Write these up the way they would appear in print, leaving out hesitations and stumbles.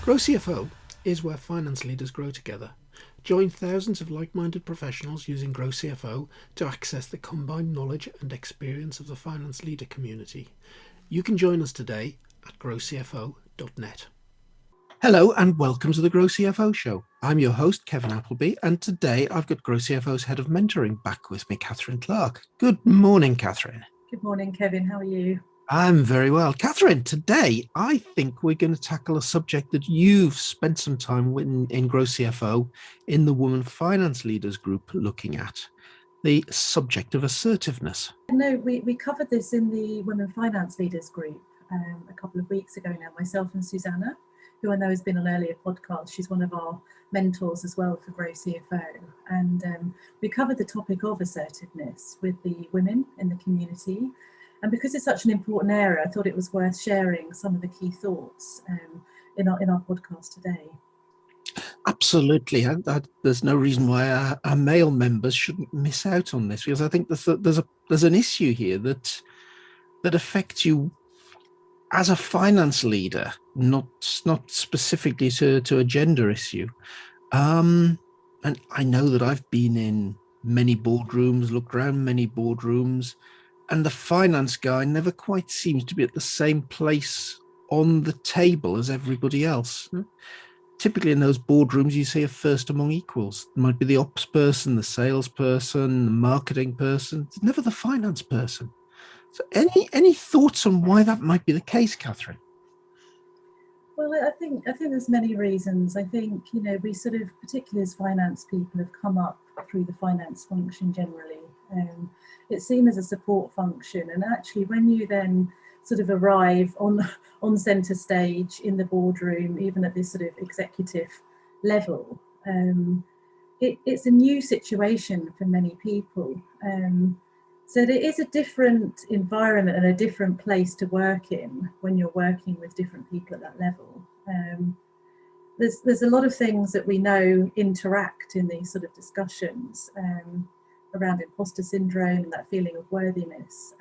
GrowCFO is where finance leaders grow together. Join thousands of like-minded professionals using GrowCFO to access the combined knowledge and experience of the finance leader community. You can join us today at growcfo.net. Hello and welcome to the GrowCFO Show. I'm your host, Kevin Appleby, and today I've got GrowCFO's Head of Mentoring back with me, Catherine Clark. Good morning, Catherine. Good morning, Kevin. How are you? I'm very well. Catherine, today I think we're going to tackle a subject that you've spent some time in GrowCFO in the Women Finance Leaders group looking at, the subject of assertiveness. No, we covered this in the Women Finance Leaders group a couple of weeks ago now, myself and Susana, who I know has been on earlier podcasts. She's one of our mentors as well for GrowCFO. And we covered the topic of assertiveness with the women in the community. And because it's such an important area, I thought it was worth sharing some of the key thoughts in our podcast today. Absolutely. There's no reason why our male members shouldn't miss out on this, because I think there's an issue here that affects you as a finance leader, not specifically to a gender issue. And I know that I've been in many boardrooms, looked around many boardrooms, and the finance guy never quite seems to be at the same place on the table as everybody else. Typically in those boardrooms, you see a first among equals. It might be the ops person, the salesperson, the marketing person. It's never the finance person. So any thoughts on why that might be the case, Catherine? Well, I think there's many reasons. I think, we sort of, particularly as finance people, have come up through the finance function generally. It's seen as a support function, and actually when you then sort of arrive on centre stage in the boardroom, even at this sort of executive level, it's a new situation for many people. So it is a different environment and a different place to work in when you're working with different people at that level. There's a lot of things that we know interact in these sort of discussions around imposter syndrome and that feeling of worthiness.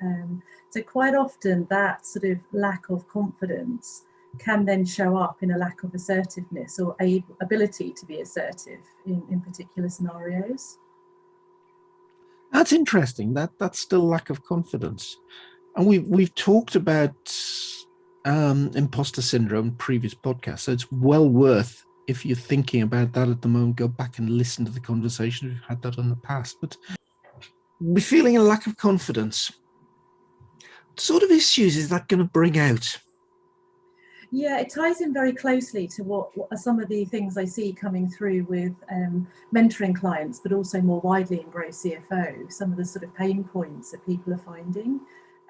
So quite often that sort of lack of confidence can then show up in a lack of assertiveness or ability to be assertive in particular scenarios. That's interesting. That's still lack of confidence. And we've talked about imposter syndrome in previous podcasts, so it's well worth, if you're thinking about that at the moment, go back and listen to the conversation. We've had that in the past. But we're feeling a lack of confidence. What sort of issues is that going to bring out? Yeah, it ties in very closely to what are some of the things I see coming through with mentoring clients, but also more widely in GrowCFO, some of the sort of pain points that people are finding.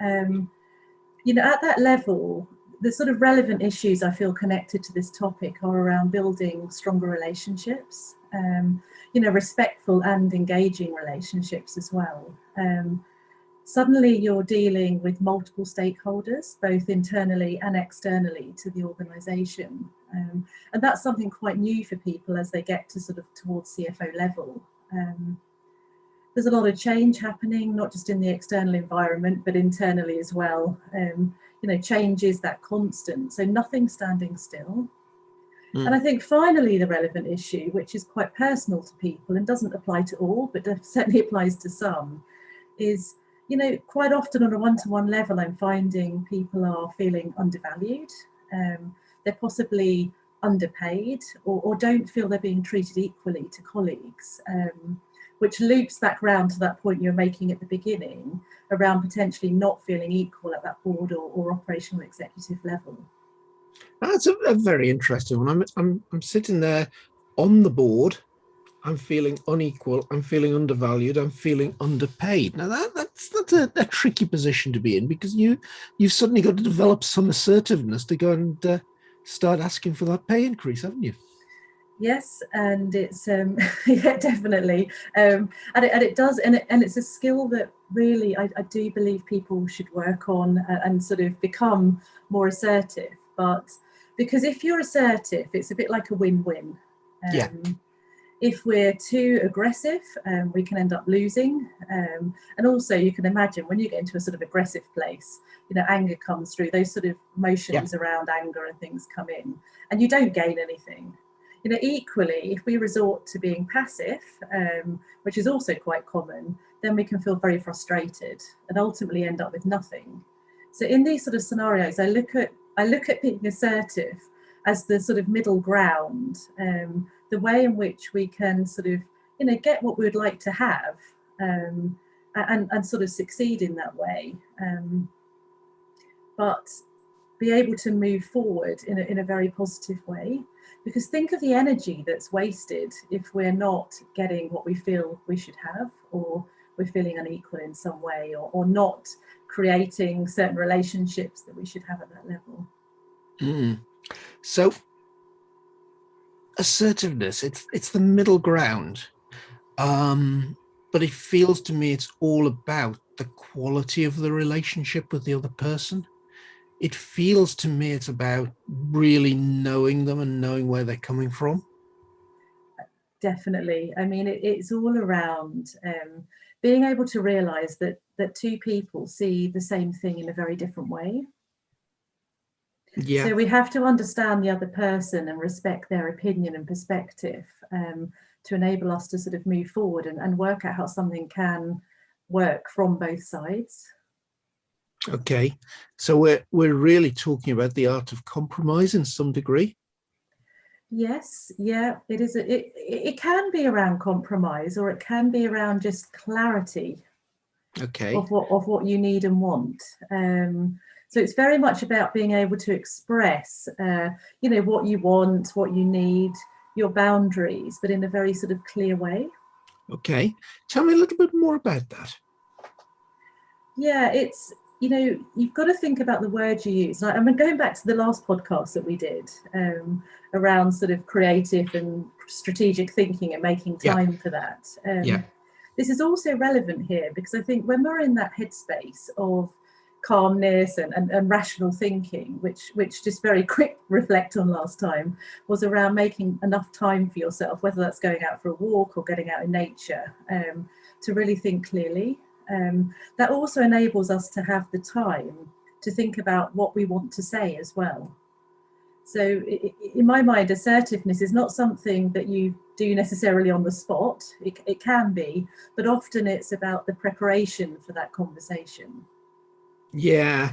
At that level, the sort of relevant issues I feel connected to this topic are around building stronger relationships, respectful and engaging relationships as well. Suddenly you're dealing with multiple stakeholders, both internally and externally to the organisation. And that's something quite new for people as they get to sort of towards CFO level. There's a lot of change happening, not just in the external environment, but internally as well. Change is that constant, so nothing's standing still. And I think finally the relevant issue, which is quite personal to people and doesn't apply to all, but certainly applies to some, is, quite often on a one-to-one level, I'm finding people are feeling undervalued. They're possibly underpaid or don't feel they're being treated equally to colleagues, which loops back round to that point you're making at the beginning around potentially not feeling equal at that board or operational executive level. That's a very interesting one. I'm sitting there on the board. I'm feeling unequal. I'm feeling undervalued. I'm feeling underpaid. Now that's a tricky position to be in, because you've suddenly got to develop some assertiveness to go and start asking for that pay increase, haven't you? Yes, and it's yeah, definitely, and it does, and it's a skill that really I do believe people should work on and sort of become more assertive. But because if you're assertive, it's a bit like a win-win. Yeah. If we're too aggressive, we can end up losing. And also you can imagine when you get into a sort of aggressive place, anger comes through, those sort of emotions around anger and things come in, and you don't gain anything. Equally, if we resort to being passive, which is also quite common, then we can feel very frustrated and ultimately end up with nothing. So in these sort of scenarios, I look at being assertive as the sort of middle ground, the way in which we can sort of, get what we would like to have, and sort of succeed in that way, but be able to move forward in a very positive way. Because think of the energy that's wasted if we're not getting what we feel we should have, or we're feeling unequal in some way, or not creating certain relationships that we should have at that level. So assertiveness, it's the middle ground, but it feels to me it's all about the quality of the relationship with the other person. It feels to me it's about really knowing them and knowing where they're coming from. Definitely. I mean, it's all around being able to realize that two people see the same thing in a very different way. Yeah. So we have to understand the other person and respect their opinion and perspective, to enable us to sort of move forward and work out how something can work from both sides. Okay, so we're really talking about the art of compromise in some degree. Yes, yeah, it is. It can be around compromise, or it can be around just clarity. Okay. Of what you need and want. So it's very much about being able to express, what you want, what you need, your boundaries, but in a very sort of clear way. Okay, tell me a little bit more about that. Yeah, it's, you've got to think about the words you use. I'm going back to the last podcast that we did, around sort of creative and strategic thinking and making time for that. This is also relevant here because I think when we're in that headspace of calmness and rational thinking, which just very quick reflect on last time, was around making enough time for yourself, whether that's going out for a walk or getting out in nature, to really think clearly. That also enables us to have the time to think about what we want to say as well. So in my mind, assertiveness is not something that you do necessarily on the spot. It can be, but often it's about the preparation for that conversation. Yeah,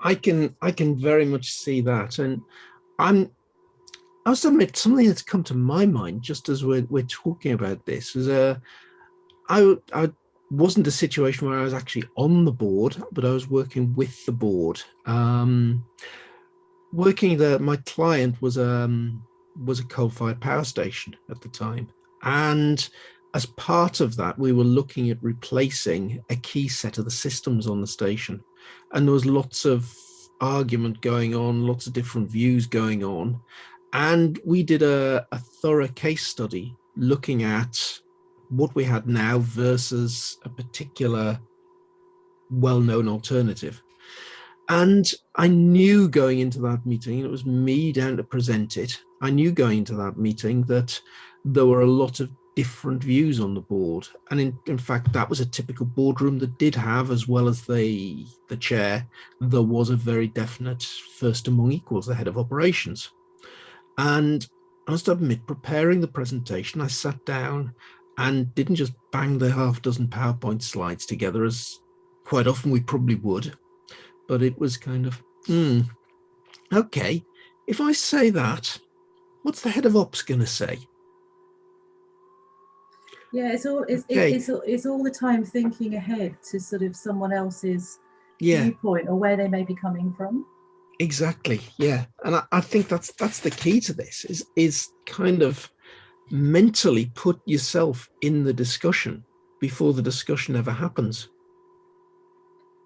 I can very much see that. And I must admit, something that's come to my mind just as we're talking about this is I wasn't a situation where I was actually on the board, but I was working with the board. My client was a coal-fired power station at the time, and as part of that, we were looking at replacing a key set of the systems on the station, and there was lots of argument going on, lots of different views going on, and we did a thorough case study looking at what we had now versus a particular well-known alternative. And I knew going into that meeting, and it was me down to present it, I knew going into that meeting that there were a lot of different views on the board. And in fact, that was a typical boardroom that did have, as well as the chair, there was a very definite first among equals, the head of operations. And I must admit, preparing the presentation, I sat down and didn't just bang the half dozen PowerPoint slides together, as quite often we probably would. But it was kind of, okay, if I say that, what's the head of ops going to say? Yeah, it's all the time thinking ahead to sort of someone else's viewpoint or where they may be coming from. Exactly, yeah. And I think that's the key to this is kind of mentally put yourself in the discussion before the discussion ever happens.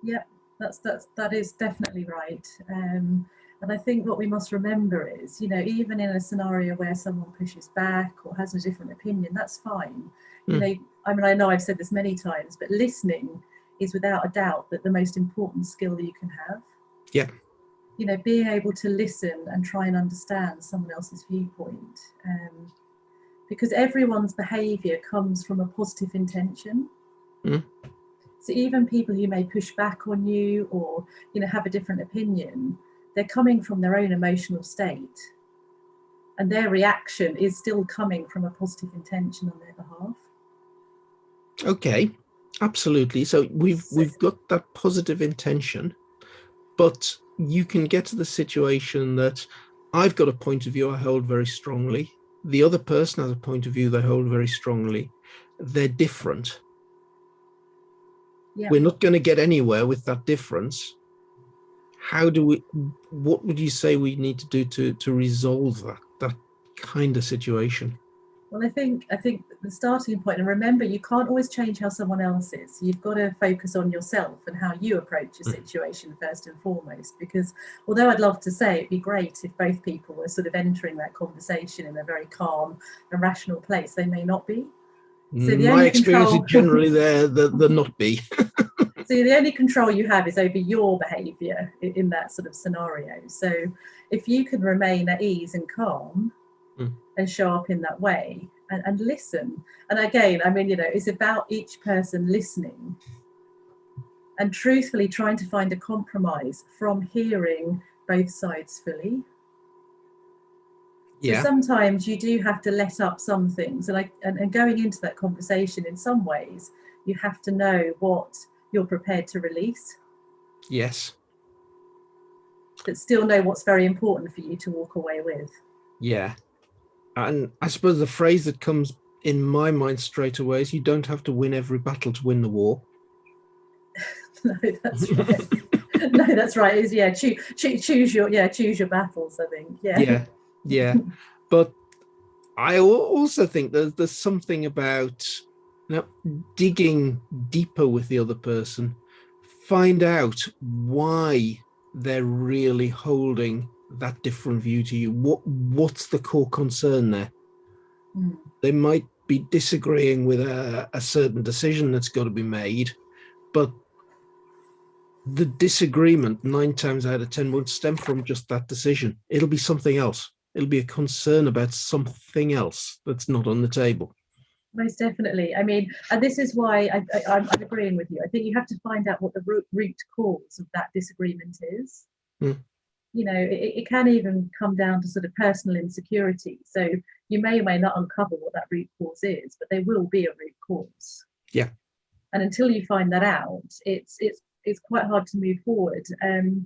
Yeah, that is definitely right. And I think what we must remember is, even in a scenario where someone pushes back or has a different opinion, that's fine. I know I've said this many times, but listening is without a doubt that the most important skill that you can have. Yeah. Being able to listen and try and understand someone else's viewpoint. because everyone's behaviour comes from a positive intention. Mm. So even people who may push back on you or, you know, have a different opinion, they're coming from their own emotional state, and their reaction is still coming from a positive intention on their behalf. Okay, absolutely. So we've got that positive intention, but you can get to the situation that I've got a point of view I hold very strongly. The other person has a point of view they hold very strongly. They're different. Yeah. We're not going to get anywhere with that difference. What would you say we need to do to resolve that kind of situation? Well, I think the starting point, and remember, you can't always change how someone else is. You've got to focus on yourself and how you approach a situation first and foremost. Because although I'd love to say it'd be great if both people were sort of entering that conversation in a very calm and rational place, they may not be. So my experience is generally they're not be. So the only control you have is over your behaviour in that sort of scenario. So if you can remain at ease and calm and show up in that way and listen. And again, I mean, you know, it's about each person listening and truthfully trying to find a compromise from hearing both sides fully. Yeah. So sometimes you do have to let up some things, and going into that conversation in some ways, you have to know what you're prepared to release. Yes. But still know what's very important for you to walk away with. Yeah. And I suppose the phrase that comes in my mind straight away is you don't have to win every battle to win the war. No, that's right. No, that's right. Is choose your battles, I think. Yeah. But I also think there's something about, you know, digging deeper with the other person, find out why they're really holding that different view to you. What's the core concern there? They might be disagreeing with a certain decision that's got to be made, but the disagreement 9 times out of 10 won't stem from just that decision. It'll be something else. It'll be a concern about something else that's not on the table. Most definitely. I mean, and this is why I'm agreeing with you. I think you have to find out what the root cause of that disagreement is. You know, it can even come down to sort of personal insecurity. So you may or may not uncover what that root cause is, but there will be a root cause. Yeah. And until you find that out, it's quite hard to move forward. And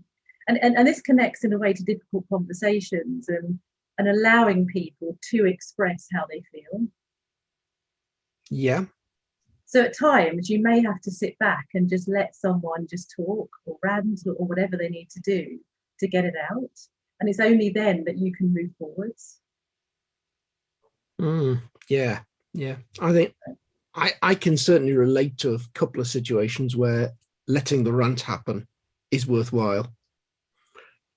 this connects in a way to difficult conversations and allowing people to express how they feel. Yeah. So at times you may have to sit back and just let someone just talk or rant or whatever they need to do to get it out. And it's only then that you can move forwards. Yeah. I think I can certainly relate to a couple of situations where letting the rant happen is worthwhile.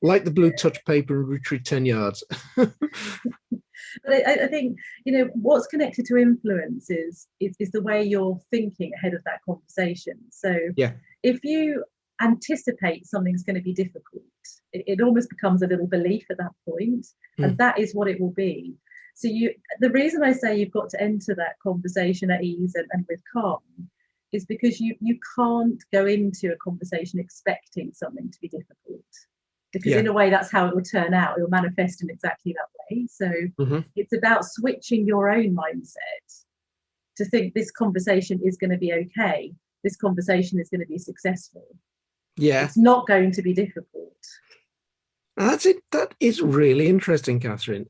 Like the blue touch paper and retreat 10 yards. But I think, you know, what's connected to influence is the way you're thinking ahead of that conversation. So if you anticipate something's going to be difficult, it almost becomes a little belief at that point, and that is what it will be. So the reason I say you've got to enter that conversation at ease and with calm is because you can't go into a conversation expecting something to be difficult. Because in a way, that's how it will turn out. It will manifest in exactly that way. So it's about switching your own mindset to think this conversation is going to be okay. This conversation is going to be successful. Yeah. It's not going to be difficult. That's it. That is really interesting, Catherine.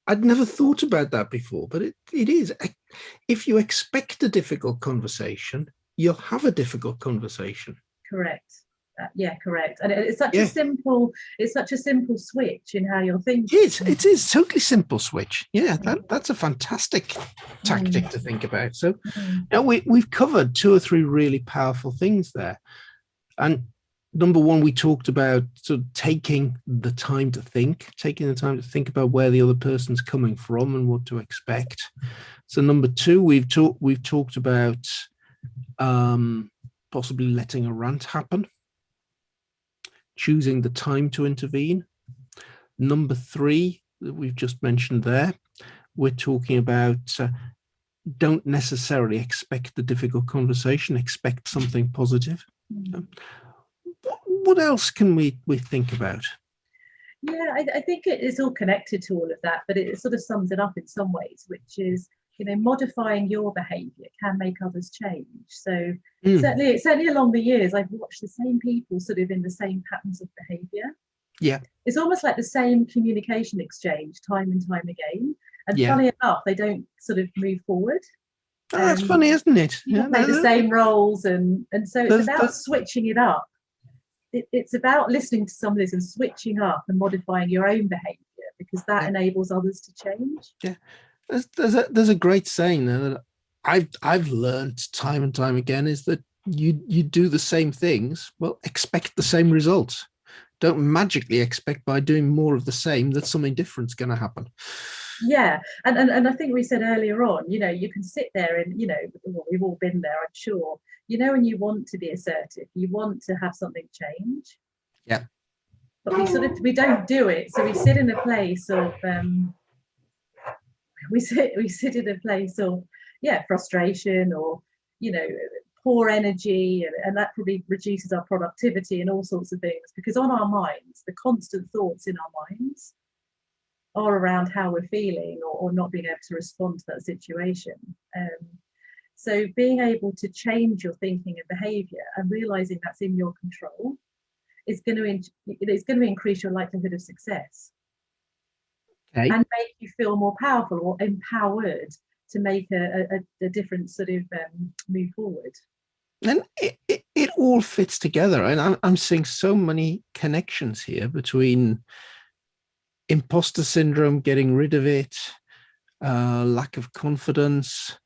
I'd never thought about that before, but it is. If you expect a difficult conversation, you'll have a difficult conversation. Correct. Correct. And it's such a simple switch in how you're thinking. It is totally simple switch. Yeah, that's a fantastic tactic to think about. So now we've covered 2 or 3 really powerful things there. And number one, we talked about sort of taking the time to think about where the other person's coming from and what to expect. So number 2, we've talked about possibly letting a rant happen, choosing the time to intervene. Number 3 that we've just mentioned there, we're talking about don't necessarily expect the difficult conversation, expect something positive. What else can we think about? Yeah, I think it is all connected to all of that, but it sort of sums it up in some ways, which is, modifying your behaviour can make others change. So certainly along the years, I've watched the same people sort of in the same patterns of behaviour. Yeah. It's almost like the same communication exchange time and time again. And funny enough, they don't sort of move forward. Oh, that's funny, isn't it? People play the same roles, and so it's about switching it up. It's about listening to some of this and switching up and modifying your own behaviour, because that enables others to change. Yeah, there's a great saying that I've learned time and time again, is that you do the same things, well, expect the same results. Don't magically expect by doing more of the same that something different's going to happen. Yeah, and I think we said earlier on, you can sit there and, we've all been there, I'm sure. When you want to be assertive, you want to have something change. Yeah. But we don't do it. So we sit in a place of frustration, or poor energy, and that probably reduces our productivity and all sorts of things, because on our minds, the constant thoughts in our minds are around how we're feeling, or not being able to respond to that situation. So being able to change your thinking and behaviour and realising that's in your control is going to increase your likelihood of success. Okay. And make you feel more powerful or empowered to make a different sort of move forward. And it all fits together. And I'm seeing so many connections here between imposter syndrome, getting rid of it, lack of confidence,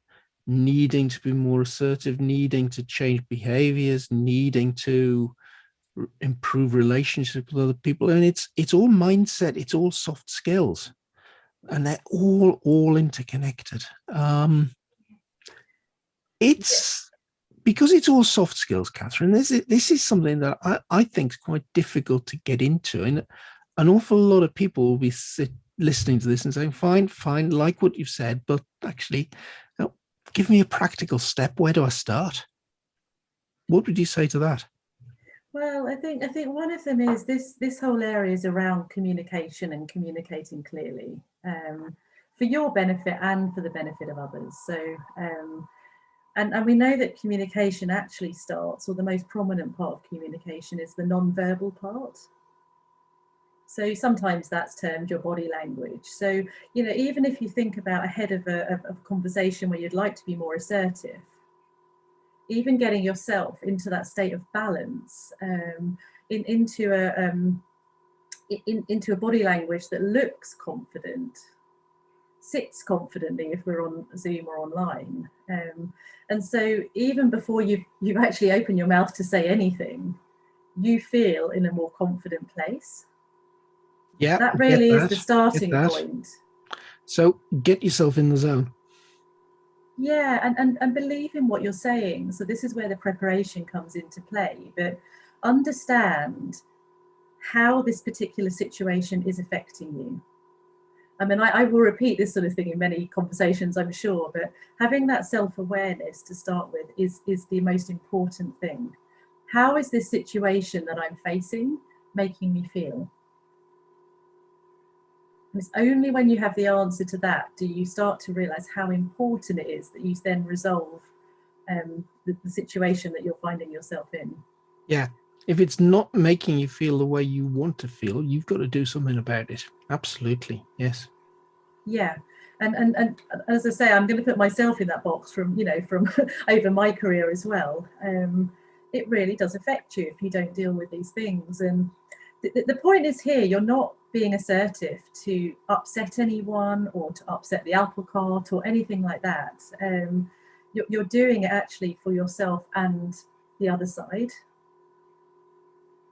needing to be more assertive, needing to change behaviors, needing to improve relationships with other people. And it's all mindset, it's all soft skills, and they're all interconnected. It's because it's all soft skills, Catherine. This is something that I think is quite difficult to get into, and an awful lot of people will be listening to this and saying, fine, like what you've said, but actually, give me a practical step. Where do I start? What would you say to that? Well, I think one of them is this whole area is around communication and communicating clearly, for your benefit and for the benefit of others. So, and we know that communication actually starts, or the most prominent part of communication is the non-verbal part. So sometimes that's termed your body language. So, even if you think about ahead of a conversation where you'd like to be more assertive, even getting yourself into that state of balance, into a body language that looks confident, sits confidently if we're on Zoom or online. And so even before you've actually opened your mouth to say anything, you feel in a more confident place. Yeah, that really is the starting point. So get yourself in the zone. Yeah, and believe in what you're saying. So this is where the preparation comes into play, but understand how this particular situation is affecting you. I mean, I will repeat this sort of thing in many conversations, I'm sure, but having that self-awareness to start with is the most important thing. How is this situation that I'm facing making me feel? And it's only when you have the answer to that do you start to realise how important it is that you then resolve the situation that you're finding yourself in. Yeah. If it's not making you feel the way you want to feel, you've got to do something about it. Absolutely. Yes. Yeah. And as I say, I'm going to put myself in that box from over my career as well. It really does affect you if you don't deal with these things. And the point is here, you're not being assertive to upset anyone or to upset the apple cart or anything like that. You're doing it actually for yourself and the other side.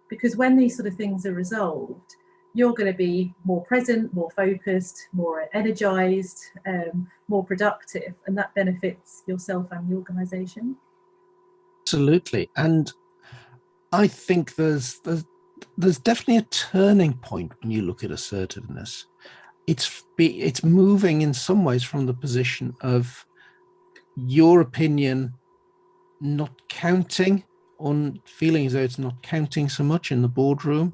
Because when these sort of things are resolved, you're going to be more present, more focused, more energized, more productive, and that benefits yourself and the organization. Absolutely. And I think there's definitely a turning point when you look at assertiveness. it's moving in some ways from the position of your opinion not counting, on feeling as though it's not counting so much in the boardroom,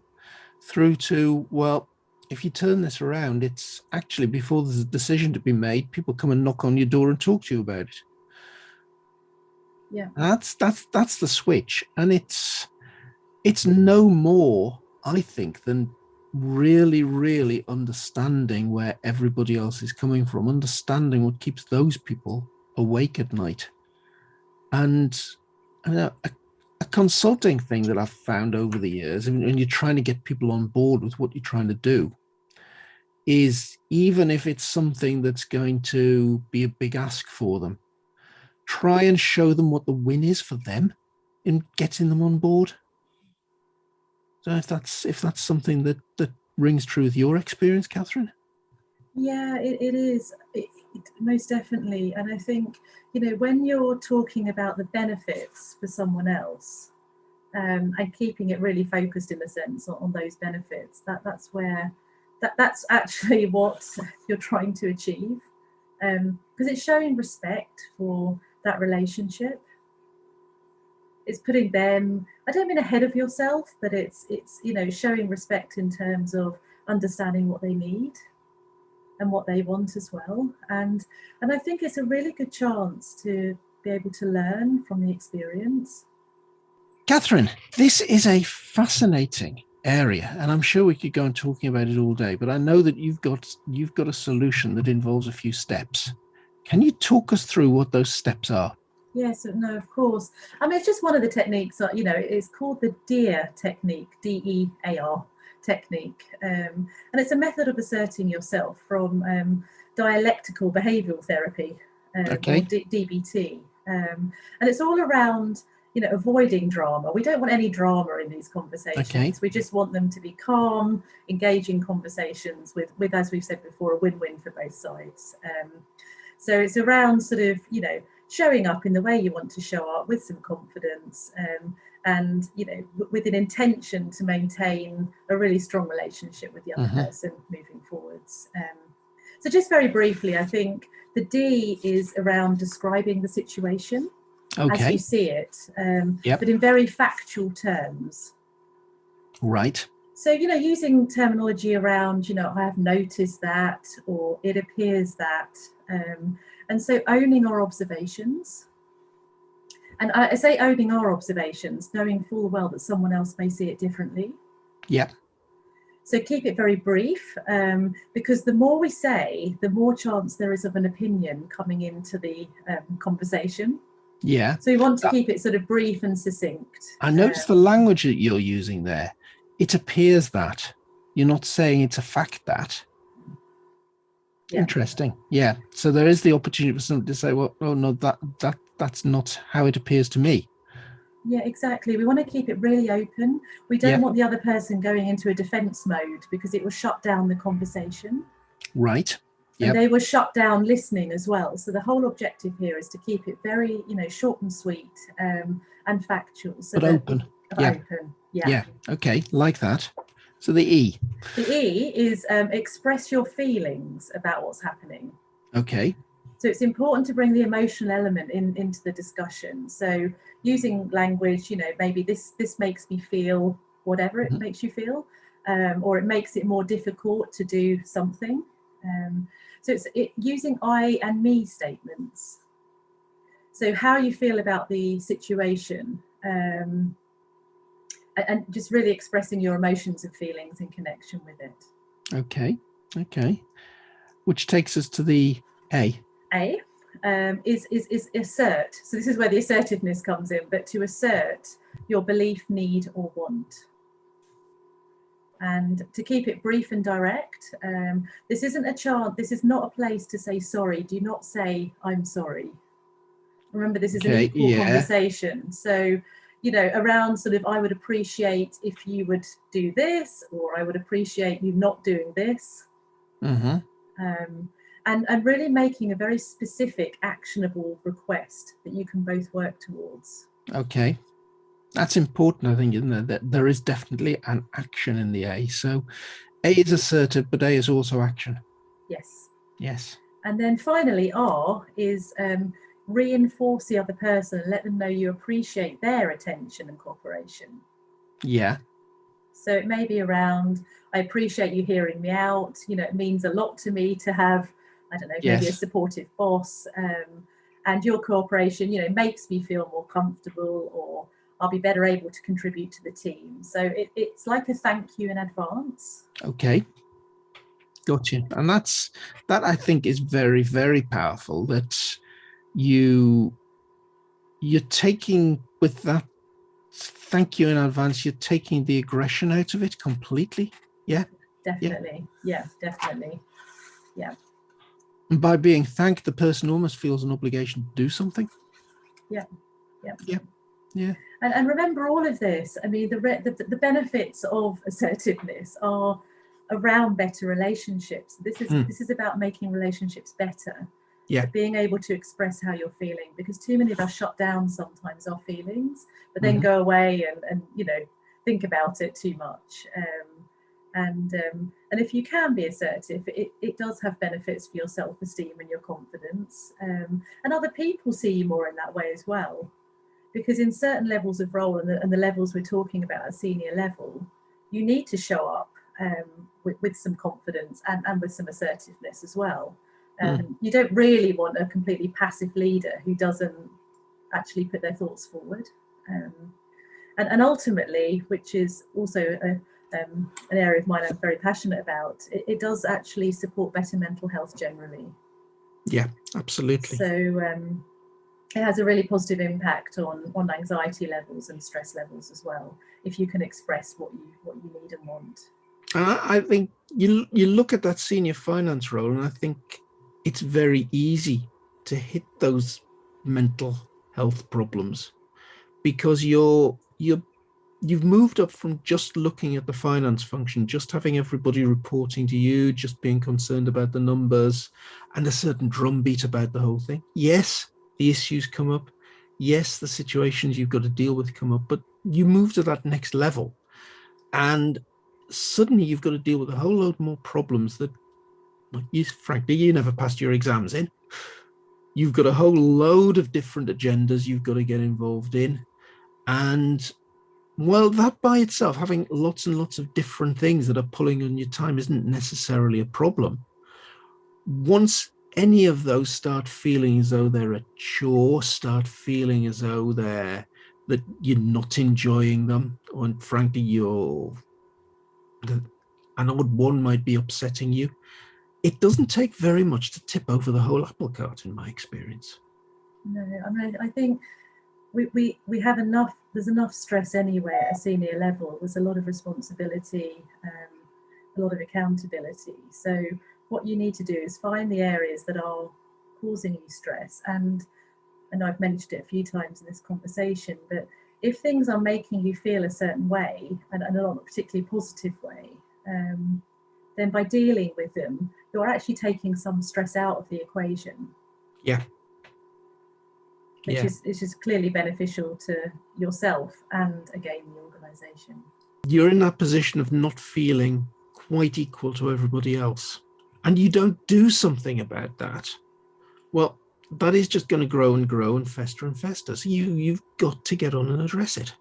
through to, well, if you turn this around, it's actually, before there's a decision to be made, people come and knock on your door and talk to you about it. Yeah. That's the switch. And it's no more, I think, than really, really understanding where everybody else is coming from, understanding what keeps those people awake at night. And a consulting thing that I've found over the years, and when you're trying to get people on board with what you're trying to do, is even if it's something that's going to be a big ask for them, try and show them what the win is for them in getting them on board. So if that's something that rings true with your experience, Catherine. Yeah, it is. It most definitely. And I think, when you're talking about the benefits for someone else, and keeping it really focused in a sense on those benefits, that's where that's actually what you're trying to achieve, because it's showing respect for that relationship. It's putting them, I don't mean ahead of yourself, but it's showing respect in terms of understanding what they need and what they want as well. And I think it's a really good chance to be able to learn from the experience. Catherine, this is a fascinating area, and I'm sure we could go on talking about it all day, but I know that you've got a solution that involves a few steps. Can you talk us through what those steps are? Yes, no, of course. I mean, it's just one of the techniques, it's called the DEAR technique, DEAR technique. And it's a method of asserting yourself from dialectical behavioural therapy, Okay. or DBT. And it's all around, avoiding drama. We don't want any drama in these conversations. Okay. We just want them to be calm, engaging conversations with, as we've said before, a win-win for both sides. So it's around sort of, showing up in the way you want to show up with some confidence, and with an intention to maintain a really strong relationship with the other person moving forwards. So just very briefly, I think the D is around describing the situation as you see it, but in very factual terms. Right. So, using terminology around, I have noticed that, or it appears that, and so owning our observations. And I say owning our observations, knowing full well that someone else may see it differently. Yeah. So keep it very brief, because the more we say, the more chance there is of an opinion coming into the conversation. Yeah. So we want to keep it sort of brief and succinct. I notice the language that you're using there. It appears that. You're not saying it's a fact that. Yeah. Interesting. Yeah. So there is the opportunity for somebody to say, well, oh no, that's not how it appears to me. Yeah, exactly. We want to keep it really open. We don't want the other person going into a defense mode, because it will shut down the conversation. Right. And they will shut down listening as well. So the whole objective here is to keep it very, short and sweet, and factual. So but open. Open. Yeah. Okay. Like that. So the E. The E is express your feelings about what's happening. Okay. So it's important to bring the emotional element into the discussion. So using language, maybe this makes me feel whatever it makes you feel, or it makes it more difficult to do something. So it's using I and me statements. So how you feel about the situation, and just really expressing your emotions and feelings in connection with it. Okay. Which takes us to the A. A is assert. So this is where the assertiveness comes in, but to assert your belief, need, or want. And to keep it brief and direct, this isn't a chance, this is not a place to say sorry. Do not say, I'm sorry. Remember, this is an equal conversation. So, around sort of, I would appreciate if you would do this, or I would appreciate you not doing this. And really making a very specific, actionable request that you can both work towards. Okay. That's important, I think, isn't there? That there is definitely an action in the A. So A is assertive, but A is also action. Yes. Yes. And then finally, R is reinforce the other person and let them know you appreciate their attention and cooperation. Yeah. So it may be around, I appreciate you hearing me out. You know, it means a lot to me to have, I don't know, maybe a Yes. supportive boss. And your cooperation, you know, makes me feel more comfortable, or I'll be better able to contribute to the team. So it's like a thank you in advance. Okay. Gotcha. And that I think is very, very powerful, that you're taking, with that thank you in advance, you're taking the aggression out of it completely. Yeah. Definitely. Yeah, definitely. Yeah. And by being thanked, the person almost feels an obligation to do something. Yeah. Yeah. Yeah. Yeah. And remember all of this. I mean, the benefits of assertiveness are around better relationships. This is about making relationships better. Yeah. So being able to express how you're feeling, because too many of us shut down sometimes our feelings, but then go away and you know, think about it too much. And if you can be assertive, it does have benefits for your self-esteem and your confidence. And other people see you more in that way as well. Because in certain levels of role, and the levels we're talking about at senior level, you need to show up with some confidence and with some assertiveness as well. You don't really want a completely passive leader who doesn't actually put their thoughts forward. And ultimately, which is also an area of mine I'm very passionate about, it does actually support better mental health generally. Yeah, absolutely. So it has a really positive impact on anxiety levels and stress levels as well, if you can express what you need and want. And I think you look at that senior finance role, and I think it's very easy to hit those mental health problems, because you've moved up from just looking at the finance function, just having everybody reporting to you, just being concerned about the numbers, and a certain drumbeat about the whole thing. Yes, the issues come up. Yes, the situations you've got to deal with come up, but you move to that next level, and suddenly you've got to deal with a whole load more problems that, frankly, you never passed your exams in. You've got a whole load of different agendas you've got to get involved in. And well, that by itself, having lots and lots of different things that are pulling on your time, isn't necessarily a problem. Once any of those start feeling as though they're a chore, start feeling as though that you're not enjoying them, or frankly, an odd one might be upsetting you, it doesn't take very much to tip over the whole apple cart, in my experience. No, I mean, I think we have enough, there's enough stress anyway at a senior level. There's a lot of responsibility, a lot of accountability. So what you need to do is find the areas that are causing you stress. And I've mentioned it a few times in this conversation, but if things are making you feel a certain way, and not a particularly positive way, then by dealing with them, you're actually taking some stress out of the equation. Yeah. Which is clearly beneficial to yourself and, again, the organisation. You're in that position of not feeling quite equal to everybody else, and you don't do something about that, well, that is just going to grow and grow and fester. So you've got to get on and address it.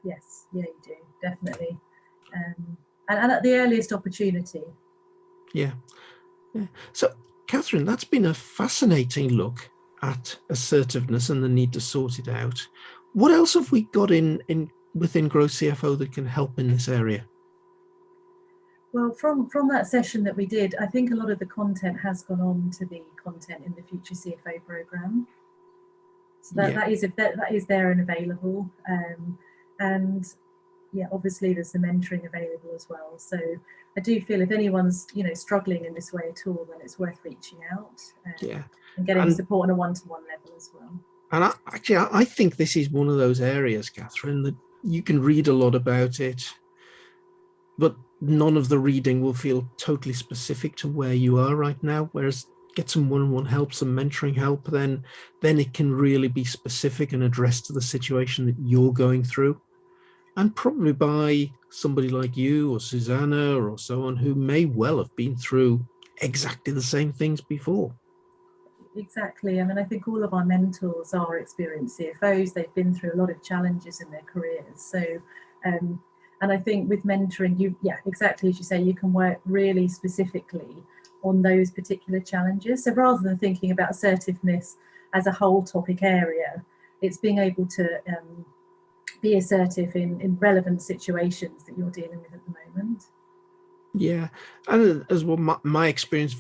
Yes, yeah, you do, definitely. And at the earliest opportunity. Yeah. So, Catherine, that's been a fascinating look at assertiveness and the need to sort it out. What else have we got within GrowCFO that can help in this area? Well, from that session that we did, I think a lot of the content has gone on to the content in the future CFO programme. So that is there and available. And yeah, obviously there's the mentoring available as well. So I do feel if anyone's struggling in this way at all, then it's worth reaching out and getting support on a one-to-one level as well. And I think this is one of those areas, Catherine, that you can read a lot about it, but none of the reading will feel totally specific to where you are right now. Whereas get some one-on-one help, some mentoring help, then it can really be specific and addressed to the situation that you're going through. And probably by somebody like you or Susana or so on, who may well have been through exactly the same things before. Exactly. I mean, I think all of our mentors are experienced CFOs. They've been through a lot of challenges in their careers. So, and I think with mentoring, exactly as you say, you can work really specifically on those particular challenges. So rather than thinking about assertiveness as a whole topic area, it's being able to be assertive in relevant situations that you're dealing with at the moment. Yeah, and as well, my experience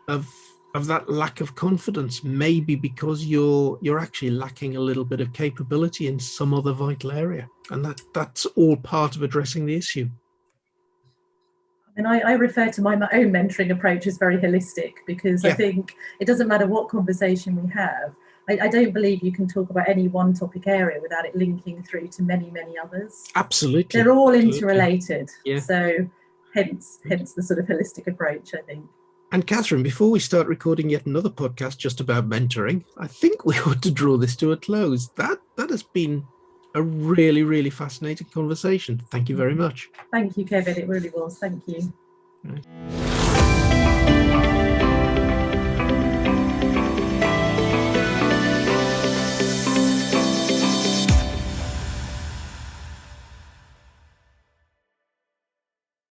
of that lack of confidence may be because you're actually lacking a little bit of capability in some other vital area, and that's all part of addressing the issue. And I refer to my own mentoring approach as very holistic, because I think it doesn't matter what conversation we have. I don't believe you can talk about any one topic area without it linking through to many, many others. Absolutely. They're all interrelated. Yeah. So hence the sort of holistic approach, I think. And Catherine, before we start recording yet another podcast just about mentoring, I think we ought to draw this to a close. That has been a really, really fascinating conversation. Thank you very much. Thank you, Kevin. It really was. Thank you. Right.